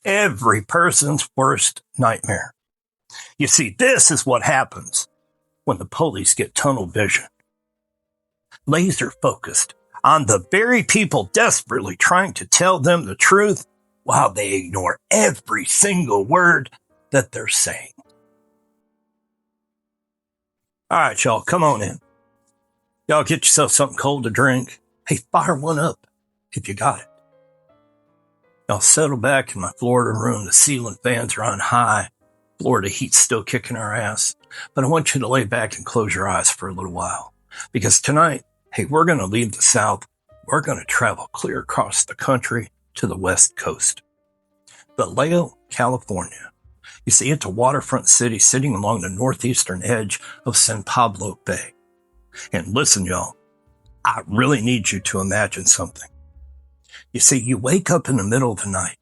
Every person's worst nightmare. You see, this is what happens when the police get tunnel vision. Laser focused on the very people desperately trying to tell them the truth while they ignore every single word that they're saying. All right, y'all, come on in. Y'all get yourself something cold to drink. Hey, fire one up if you got it. Y'all settle back in my Florida room. The ceiling fans are on high. Florida heat's still kicking our ass. But I want you to lay back and close your eyes for a little while. Because tonight, hey, we're going to leave the South. We're going to travel clear across the country to the West Coast. Vallejo, California. You see, it's a waterfront city sitting along the northeastern edge of San Pablo Bay. And listen, y'all, I really need you to imagine something. You see, you wake up in the middle of the night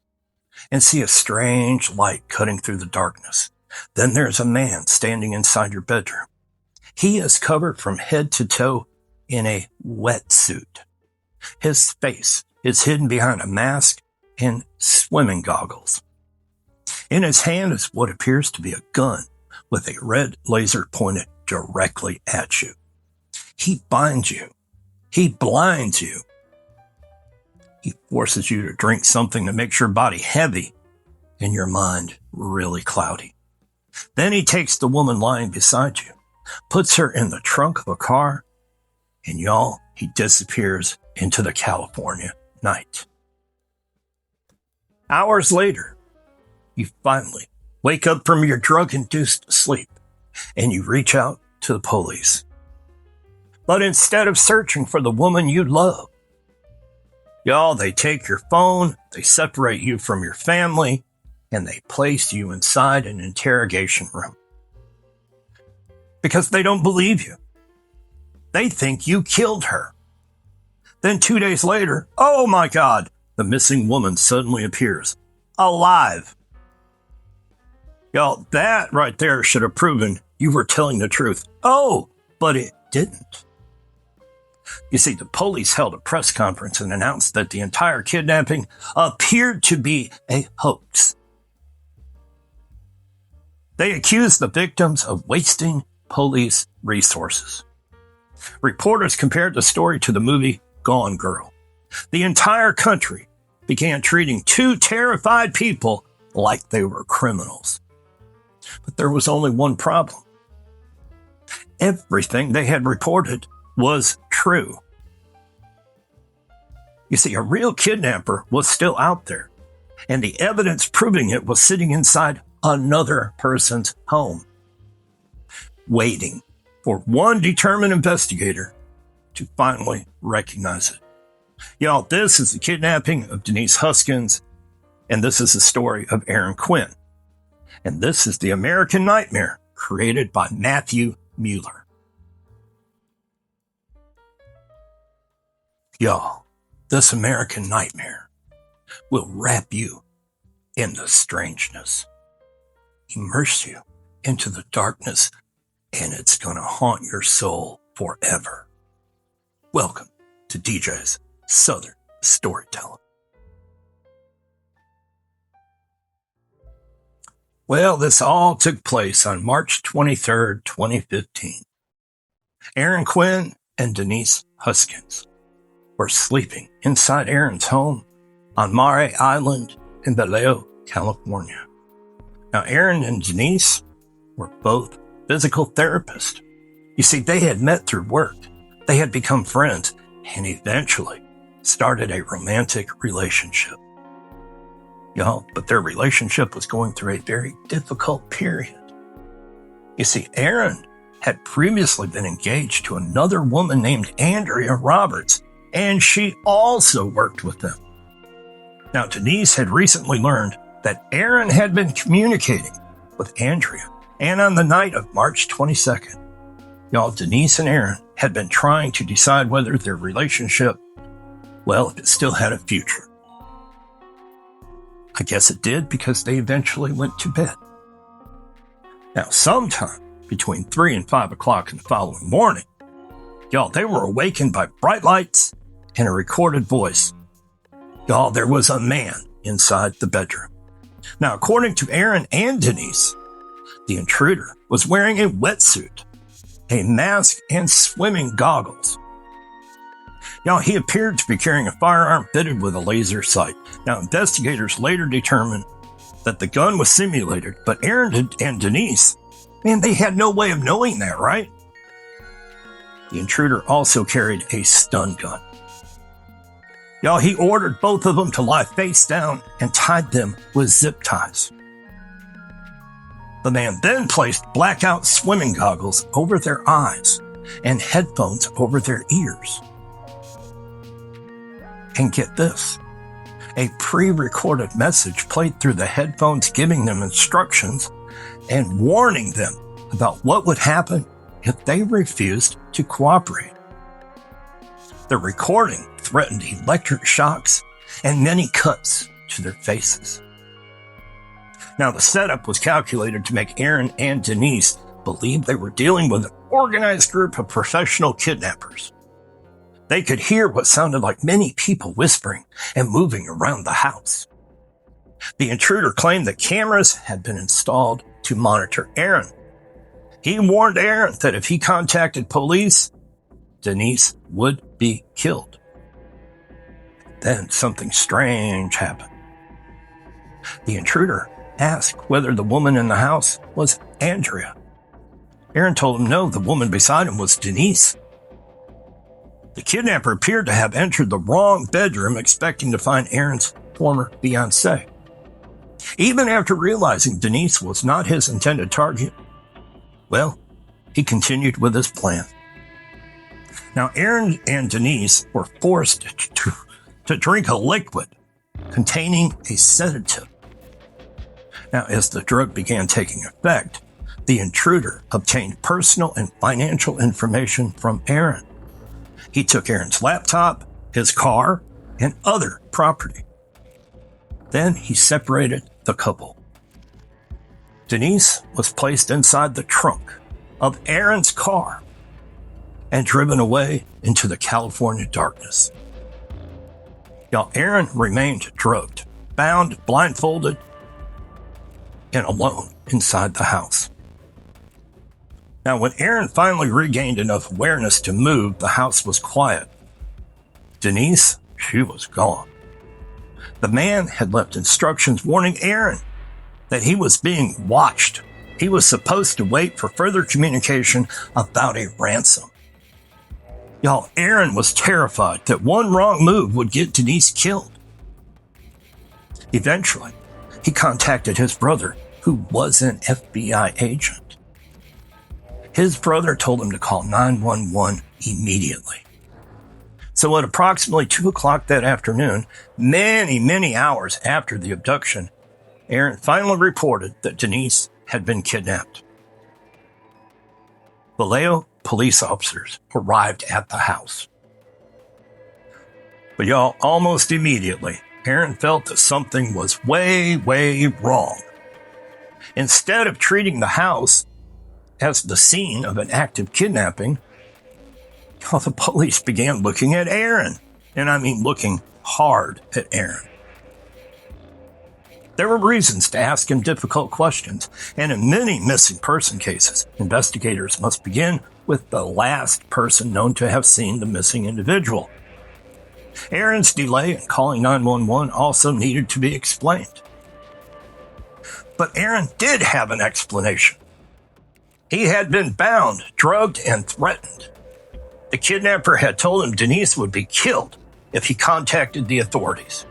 and see a strange light cutting through the darkness. Then there's a man standing inside your bedroom. He is covered from head to toe in a wetsuit. His face is hidden behind a mask and swimming goggles. In his hand is what appears to be a gun with a red laser pointed directly at you. He binds you. He blinds you. He forces you to drink something that makes your body heavy and your mind really cloudy. Then he takes the woman lying beside you, puts her in the trunk of a car, and y'all, he disappears into the California night. Hours later, you finally wake up from your drug-induced sleep and you reach out to the police. But instead of searching for the woman you love, y'all, they take your phone, they separate you from your family, and they place you inside an interrogation room. Because they don't believe you. They think you killed her. Then 2 days later, oh my God, the missing woman suddenly appears, alive. Y'all, that right there should have proven you were telling the truth. Oh, but it didn't. You see, the police held a press conference and announced that the entire kidnapping appeared to be a hoax. They accused the victims of wasting police resources. Reporters compared the story to the movie Gone Girl. The entire country began treating two terrified people like they were criminals. But there was only one problem. Everything they had reported was true. You see, a real kidnapper was still out there, and the evidence proving it was sitting inside another person's home, waiting for one determined investigator to finally recognize it. Y'all, this is the kidnapping of Denise Huskins, and this is the story of Aaron Quinn. And this is the American Nightmare created by Matthew Muller. Y'all, this American Nightmare will wrap you in the strangeness, immerse you into the darkness, and it's going to haunt your soul forever. Welcome to DJ's Southern Storytelling. Well, this all took place on March 23rd, 2015. Aaron Quinn and Denise Huskins were sleeping inside Aaron's home on Mare Island in Vallejo, California. Now, Aaron and Denise were both physical therapists. You see, they had met through work. They had become friends and eventually started a romantic relationship. Y'all, but their relationship was going through a very difficult period. You see, Aaron had previously been engaged to another woman named Andrea Roberts, and she also worked with them. Now, Denise had recently learned that Aaron had been communicating with Andrea, and on the night of March 22nd, y'all, Denise and Aaron had been trying to decide whether their relationship, well, if it still had a future. I guess it did, because they eventually went to bed. Now, sometime between 3 and 5 o'clock in the following morning, y'all, they were awakened by bright lights and a recorded voice. Y'all, there was a man inside the bedroom. Now, according to Aaron and Denise, the intruder was wearing a wetsuit, a mask, and swimming goggles. Now, he appeared to be carrying a firearm fitted with a laser sight. Now, investigators later determined that the gun was simulated, but Aaron and Denise, man, they had no way of knowing that, right? The intruder also carried a stun gun. Y'all, he ordered both of them to lie face down and tied them with zip ties. The man then placed blackout swimming goggles over their eyes and headphones over their ears. And get this, a pre-recorded message played through the headphones giving them instructions and warning them about what would happen if they refused to cooperate. The recording threatened electric shocks and many cuts to their faces. Now, the setup was calculated to make Aaron and Denise believe they were dealing with an organized group of professional kidnappers. They could hear what sounded like many people whispering and moving around the house. The intruder claimed that cameras had been installed to monitor Aaron. He warned Aaron that if he contacted police, Denise would be killed. Then something strange happened. The intruder asked whether the woman in the house was Andrea. Aaron told him no, the woman beside him was Denise. The kidnapper appeared to have entered the wrong bedroom, expecting to find Aaron's former fiancée. Even after realizing Denise was not his intended target, well, he continued with his plan. Now, Aaron and Denise were forced to drink a liquid containing a sedative. Now, as the drug began taking effect, the intruder obtained personal and financial information from Aaron. He took Aaron's laptop, his car, and other property. Then he separated the couple. Denise was placed inside the trunk of Aaron's car and driven away into the California darkness. While Aaron remained drugged, bound, blindfolded, and alone inside the house. Now, when Aaron finally regained enough awareness to move, the house was quiet. Denise, she was gone. The man had left instructions warning Aaron that he was being watched. He was supposed to wait for further communication about a ransom. Y'all, Aaron was terrified that one wrong move would get Denise killed. Eventually, he contacted his brother, who was an FBI agent. His brother told him to call 911 immediately. So at approximately 2 o'clock that afternoon, many hours after the abduction, Aaron finally reported that Denise had been kidnapped. Vallejo police officers arrived at the house. But y'all, almost immediately, Aaron felt that something was way wrong. Instead of treating the house as the scene of an active kidnapping, the police began looking at Aaron. And I mean looking hard at Aaron. There were reasons to ask him difficult questions, and in many missing person cases, investigators must begin with the last person known to have seen the missing individual. Aaron's delay in calling 911 also needed to be explained. But Aaron did have an explanation. He had been bound, drugged, and threatened. The kidnapper had told him Denise would be killed if he contacted the authorities.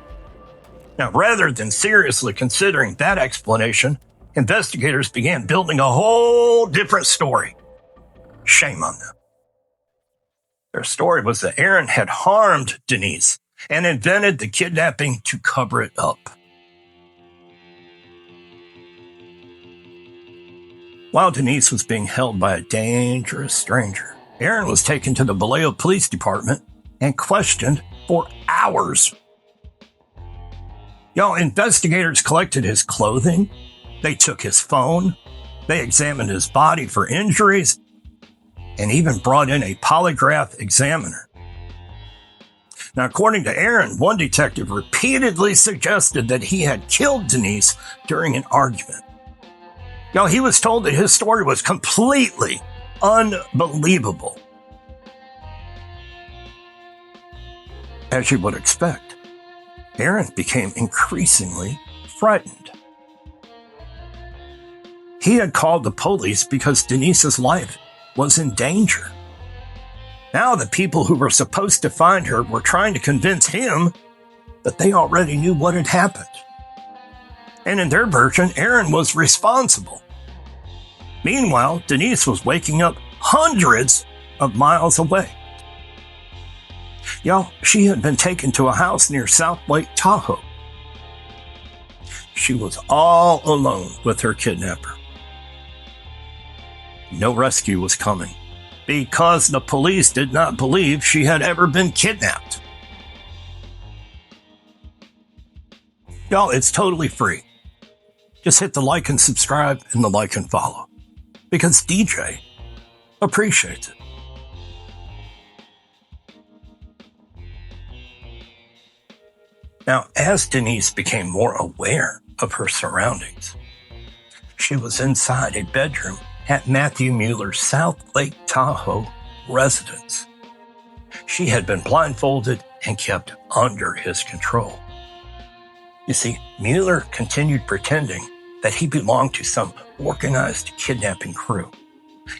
Now, rather than seriously considering that explanation, investigators began building a whole different story. Shame on them. Their story was that Aaron had harmed Denise and invented the kidnapping to cover it up. While Denise was being held by a dangerous stranger, Aaron was taken to the Vallejo Police Department and questioned for hours. Y'all, investigators collected his clothing, they took his phone, they examined his body for injuries, and even brought in a polygraph examiner. Now, according to Aaron, one detective repeatedly suggested that he had killed Denise during an argument. Y'all, he was told that his story was completely unbelievable. As you would expect, Aaron became increasingly frightened. He had called the police because Denise's life was in danger. Now the people who were supposed to find her were trying to convince him that they already knew what had happened. And in their version, Aaron was responsible. Meanwhile, Denise was waking up hundreds of miles away. Y'all, she had been taken to a house near South Lake Tahoe. She was all alone with her kidnapper. No rescue was coming because the police did not believe she had ever been kidnapped. Y'all, it's totally free. Just hit the like and subscribe and the like and follow, because DJ appreciates it. Now, as Denise became more aware of her surroundings, she was inside a bedroom at Matthew Muller's South Lake Tahoe residence. She had been blindfolded and kept under his control. You see, Muller continued pretending that he belonged to some organized kidnapping crew.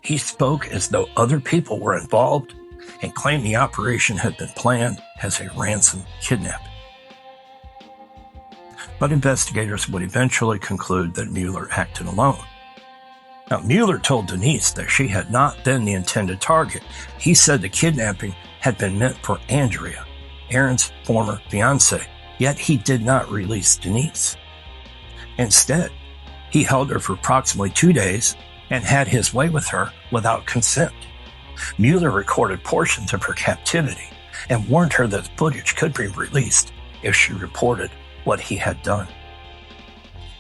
He spoke as though other people were involved and claimed the operation had been planned as a ransom kidnapping. But investigators would eventually conclude that Muller acted alone. Now, Muller told Denise that she had not been the intended target. He said the kidnapping had been meant for Andrea, Aaron's former fiancée, yet he did not release Denise. Instead, he held her for approximately 2 days and had his way with her without consent. Muller recorded portions of her captivity and warned her that the footage could be released if she reported what he had done.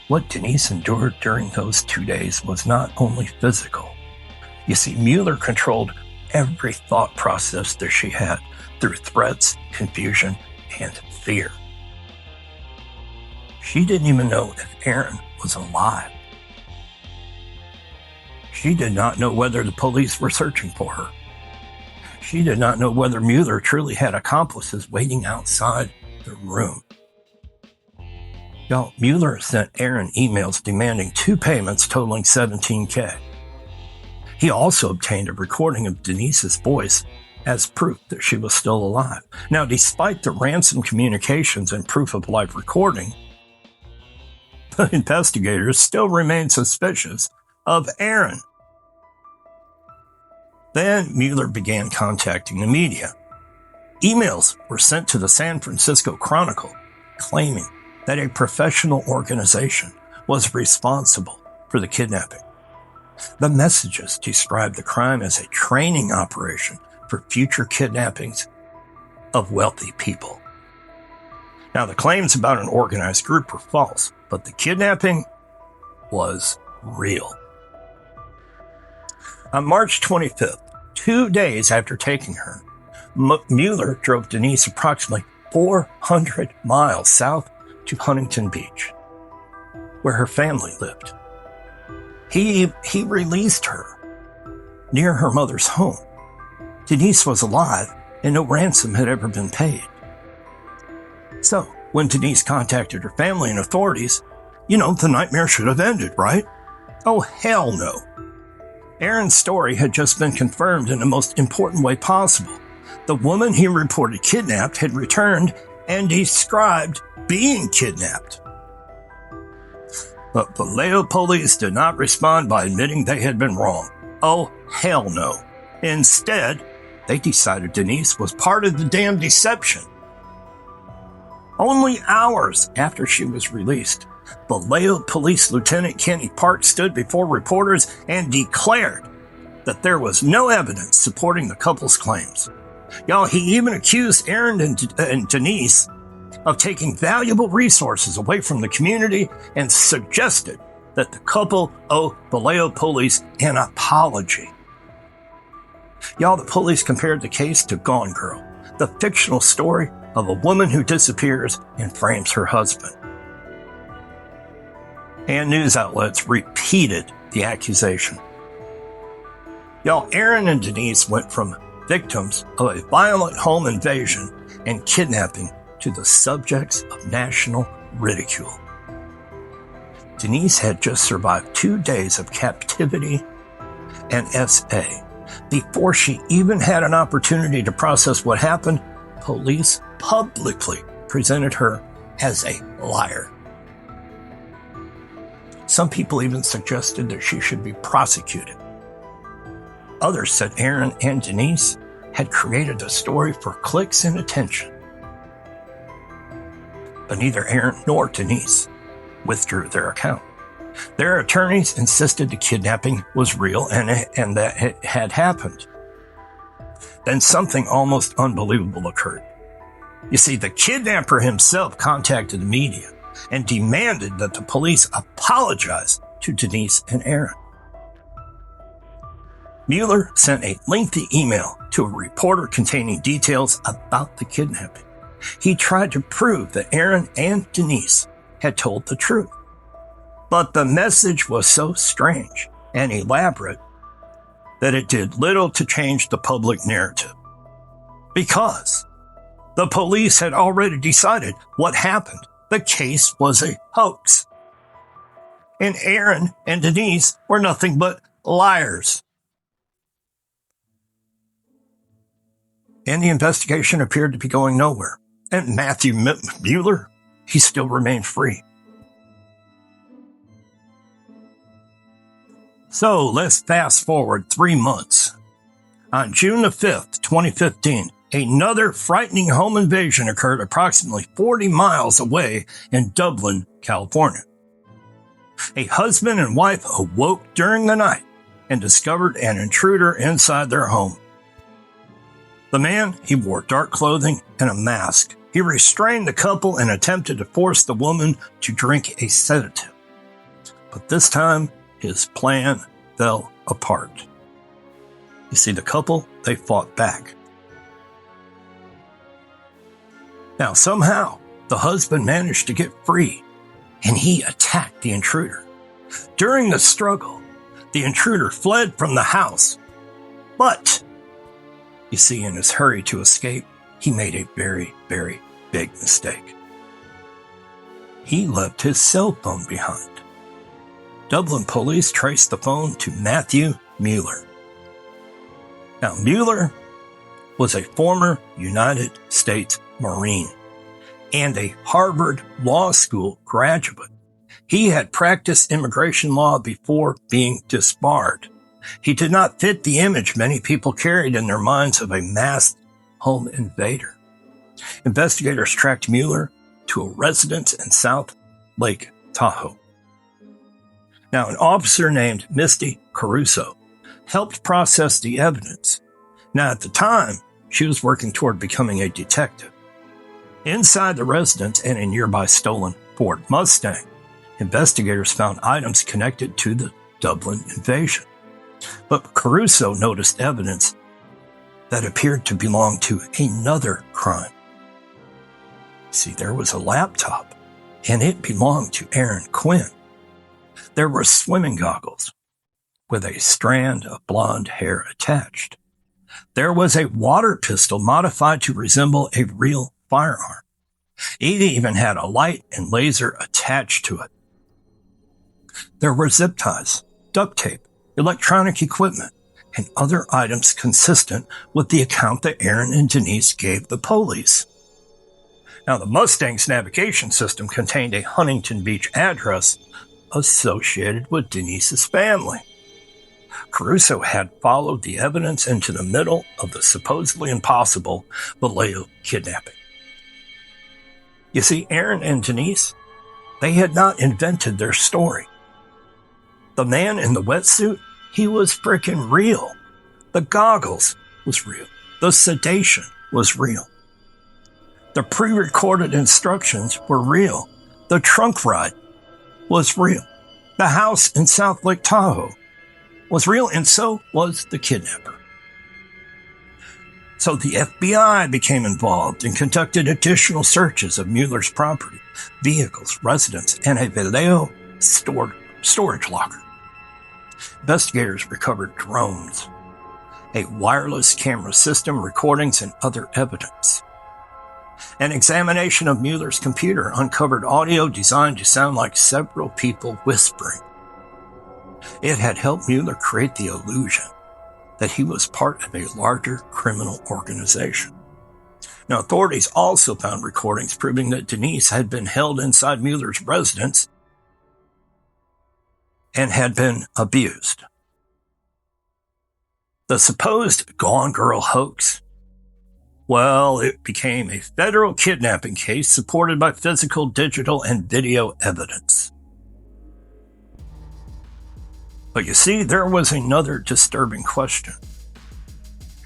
What Denise endured during those 2 days was not only physical. You see, Muller controlled every thought process that she had through threats, confusion, and fear. She didn't even know if Aaron was alive. She did not know whether the police were searching for her. She did not know whether Muller truly had accomplices waiting outside the room. Y'all, Muller sent Aaron emails demanding 2 payments totaling $17,000. He also obtained a recording of Denise's voice as proof that she was still alive. Now, despite the ransom communications and proof of live recording, the investigators still remained suspicious of Aaron. Then Muller began contacting the media. Emails were sent to the San Francisco Chronicle claiming that a professional organization was responsible for the kidnapping. The messages described the crime as a training operation for future kidnappings of wealthy people. Now, the claims about an organized group were false, but the kidnapping was real. On March 25th, 2 days after taking her, Muller drove Denise approximately 400 miles south to Huntington Beach, where her family lived. He released her near her mother's home. Denise was alive and no ransom had ever been paid. So, when Denise contacted her family and authorities, the nightmare should have ended, right? Oh, hell no. Aaron's story had just been confirmed in the most important way possible. The woman he reported kidnapped had returned and described being kidnapped. But Vallejo police did not respond by admitting they had been wrong. Oh, hell no. Instead, they decided Denise was part of the damn deception. Only hours after she was released, Vallejo Police Lieutenant Kenny Park stood before reporters and declared that there was no evidence supporting the couple's claims. Y'all, he even accused Aaron and Denise of taking valuable resources away from the community and suggested that the couple owe Vallejo police an apology. Y'all, the police compared the case to Gone Girl, the fictional story of a woman who disappears and frames her husband. And news outlets repeated the accusation. Y'all, Aaron and Denise went from victims of a violent home invasion and kidnapping to the subjects of national ridicule. Denise had just survived 2 days of captivity and SA. Before she even had an opportunity to process what happened, police publicly presented her as a liar. Some people even suggested that she should be prosecuted. Others said Aaron and Denise had created the story for clicks and attention. But neither Aaron nor Denise withdrew their account. Their attorneys insisted the kidnapping was real and that it had happened. Then something almost unbelievable occurred. You see, the kidnapper himself contacted the media and demanded that the police apologize to Denise and Aaron. Mueller sent a lengthy email to a reporter containing details about the kidnapping. He tried to prove that Aaron and Denise had told the truth. But the message was so strange and elaborate that it did little to change the public narrative. Because the police had already decided what happened. The case was a hoax. And Aaron and Denise were nothing but liars. And the investigation appeared to be going nowhere. And Matthew Muller, he still remained free. So let's fast forward 3 months. On June the 5th, 2015, another frightening home invasion occurred approximately 40 miles away in Dublin, California. A husband and wife awoke during the night and discovered an intruder inside their home. The man, he wore dark clothing and a mask. He restrained the couple and attempted to force the woman to drink a sedative. But this time, his plan fell apart. You see, the couple, they fought back. Now, somehow, the husband managed to get free, and he attacked the intruder. During the struggle, the intruder fled from the house. But, you see, in his hurry to escape, he made a very, very big mistake. He left his cell phone behind. Dublin police traced the phone to Matthew Muller. Now, Muller was a former United States Marine and a Harvard Law School graduate. He had practiced immigration law before being disbarred. He did not fit the image many people carried in their minds of a masked home invader. Investigators tracked Muller to a residence in South Lake Tahoe. Now, an officer named Misty Caruso helped process the evidence. Now, at the time, she was working toward becoming a detective. Inside the residence and a nearby stolen Ford Mustang, investigators found items connected to the Dublin invasion. But Caruso noticed evidence that appeared to belong to another crime. See, there was a laptop, and it belonged to Aaron Quinn. There were swimming goggles with a strand of blonde hair attached. There was a water pistol modified to resemble a real firearm. It even had a light and laser attached to it. There were zip ties, duct tape, electronic equipment, and other items consistent with the account that Aaron and Denise gave the police. Now, the Mustang's navigation system contained a Huntington Beach address associated with Denise's family. Caruso had followed the evidence into the middle of the supposedly impossible Vallejo kidnapping. You see, Aaron and Denise, they had not invented their story. The man in the wetsuit, he was freaking real. The goggles was real. The sedation was real. The pre-recorded instructions were real. The trunk ride was real. The house in South Lake Tahoe was real, and so was the kidnapper. So the FBI became involved and conducted additional searches of Muller's property, vehicles, residence, and a Vallejo storage locker. Investigators recovered drones, a wireless camera system, recordings, and other evidence. An examination of Muller's computer uncovered audio designed to sound like several people whispering. It had helped Muller create the illusion that he was part of a larger criminal organization. Now, authorities also found recordings proving that Denise had been held inside Muller's residence and had been abused. The supposed Gone Girl hoax, well, it became a federal kidnapping case supported by physical, digital, and video evidence. But you see, there was another disturbing question.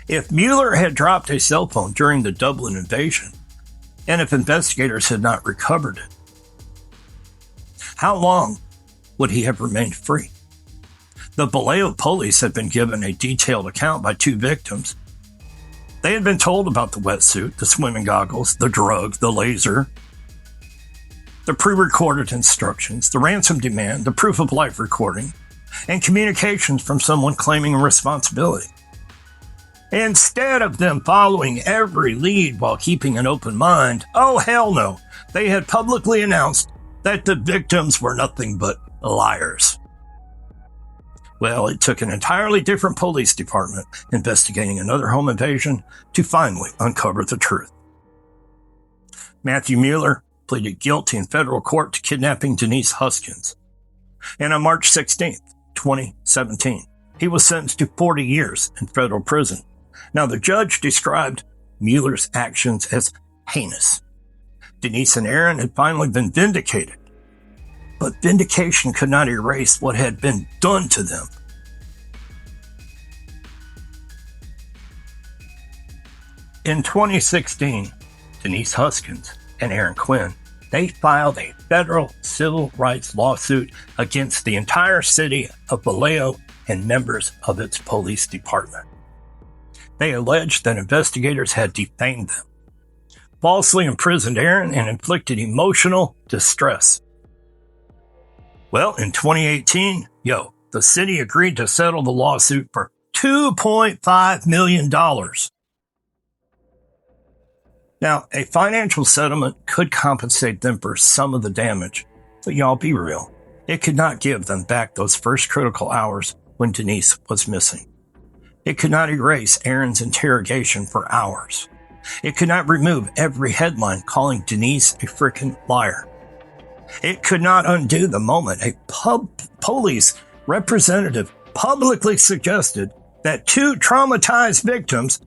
If Muller had dropped a cell phone during the Dublin invasion, and if investigators had not recovered it, how long would he have remained free? The Vallejo police had been given a detailed account by two victims. They had been told about the wetsuit, the swimming goggles, the drug, the laser, the pre-recorded instructions, the ransom demand, the proof of life recording, and communications from someone claiming responsibility. Instead of them following every lead while keeping an open mind, oh hell no, they had publicly announced that the victims were nothing but liars. Well, it took an entirely different police department investigating another home invasion to finally uncover the truth. Matthew Muller pleaded guilty in federal court to kidnapping Denise Huskins. And on March 16th, 2017, he was sentenced to 40 years in federal prison. Now, the judge described Muller's actions as heinous. Denise and Aaron had finally been vindicated. But vindication could not erase what had been done to them. In 2016, Denise Huskins and Aaron Quinn, they filed a federal civil rights lawsuit against the entire city of Vallejo and members of its police department. They alleged that investigators had defamed them, falsely imprisoned Aaron, and inflicted emotional distress. Well, in 2018, the city agreed to settle the lawsuit for $2.5 million. Now, a financial settlement could compensate them for some of the damage, but y'all be real. It could not give them back those first critical hours when Denise was missing. It could not erase Aaron's interrogation for hours. It could not remove every headline calling Denise a freaking liar. It could not undo the moment a police representative publicly suggested that two traumatized victims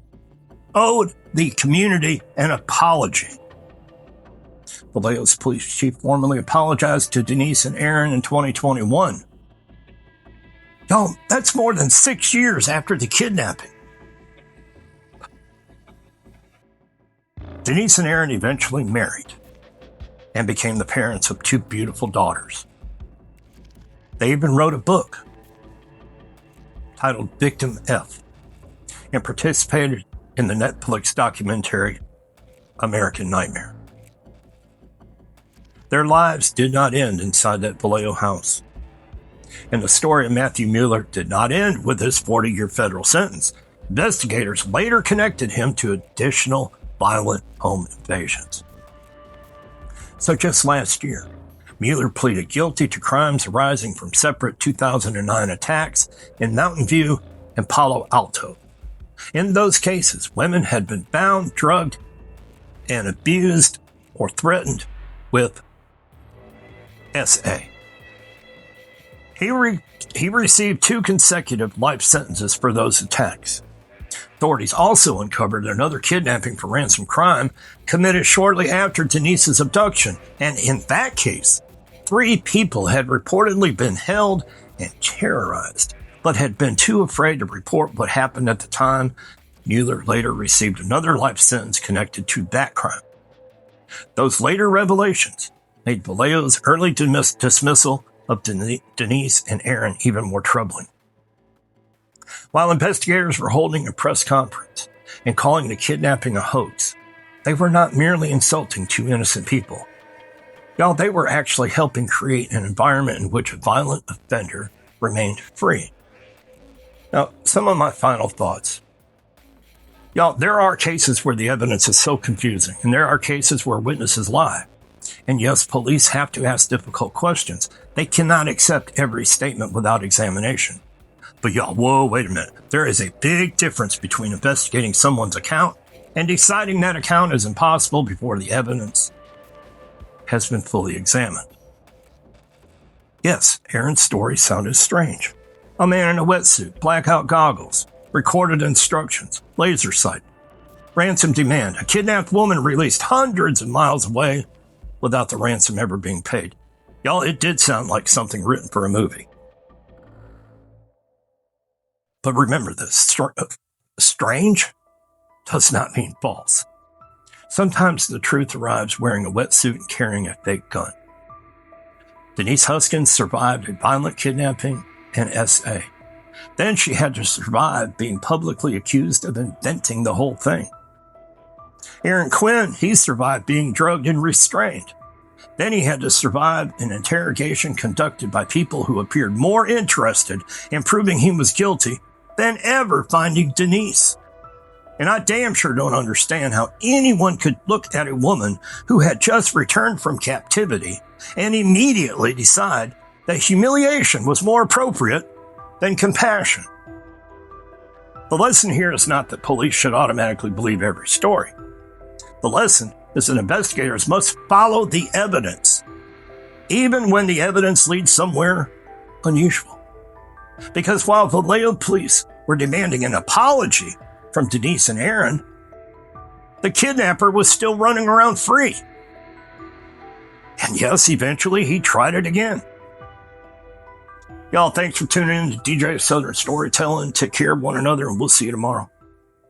owed the community an apology. Vallejo's police chief formally apologized to Denise and Aaron in 2021. That's more than 6 years after the kidnapping. Denise and Aaron eventually married and became the parents of two beautiful daughters. They even wrote a book titled Victim F and participated in the Netflix documentary American Nightmare. Their lives did not end inside that Vallejo house. And the story of Matthew Muller did not end with his 40-year federal sentence. Investigators later connected him to additional violent home invasions. So just last year, Muller pleaded guilty to crimes arising from separate 2009 attacks in Mountain View and Palo Alto. In those cases, women had been bound, drugged, and abused or threatened with SA. He received 2 consecutive life sentences for those attacks. Authorities also uncovered another kidnapping for ransom crime committed shortly after Denise's abduction, and in that case, 3 people had reportedly been held and terrorized, but had been too afraid to report what happened at the time. Muller later received another life sentence connected to that crime. Those later revelations made Vallejo's early dismissal of Denise and Aaron even more troubling. While investigators were holding a press conference and calling the kidnapping a hoax, they were not merely insulting two innocent people. Y'all, they were actually helping create an environment in which a violent offender remained free. Now, some of my final thoughts. Y'all, there are cases where the evidence is so confusing, and there are cases where witnesses lie. And yes, police have to ask difficult questions. They cannot accept every statement without examination. But y'all, whoa, wait a minute. There is a big difference between investigating someone's account and deciding that account is impossible before the evidence has been fully examined. Yes, Aaron's story sounded strange. A man in a wetsuit, blackout goggles, recorded instructions, laser sight, ransom demand, a kidnapped woman released hundreds of miles away without the ransom ever being paid. Y'all, it did sound like something written for a movie. But remember this, strange does not mean false. Sometimes the truth arrives wearing a wetsuit and carrying a fake gun. Denise Huskins survived a violent kidnapping and SA. Then she had to survive being publicly accused of inventing the whole thing. Aaron Quinn, he survived being drugged and restrained. Then he had to survive an interrogation conducted by people who appeared more interested in proving he was guilty than ever finding Denise. And I damn sure don't understand how anyone could look at a woman who had just returned from captivity and immediately decide that humiliation was more appropriate than compassion. The lesson here is not that police should automatically believe every story. The lesson is that investigators must follow the evidence, even when the evidence leads somewhere unusual. Because while Vallejo police were demanding an apology from Denise and Aaron, the kidnapper was still running around free. And yes, eventually he tried it again. Y'all, thanks for tuning in to DJ Southern Storytelling. Take care of one another, and we'll see you tomorrow.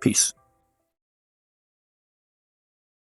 Peace.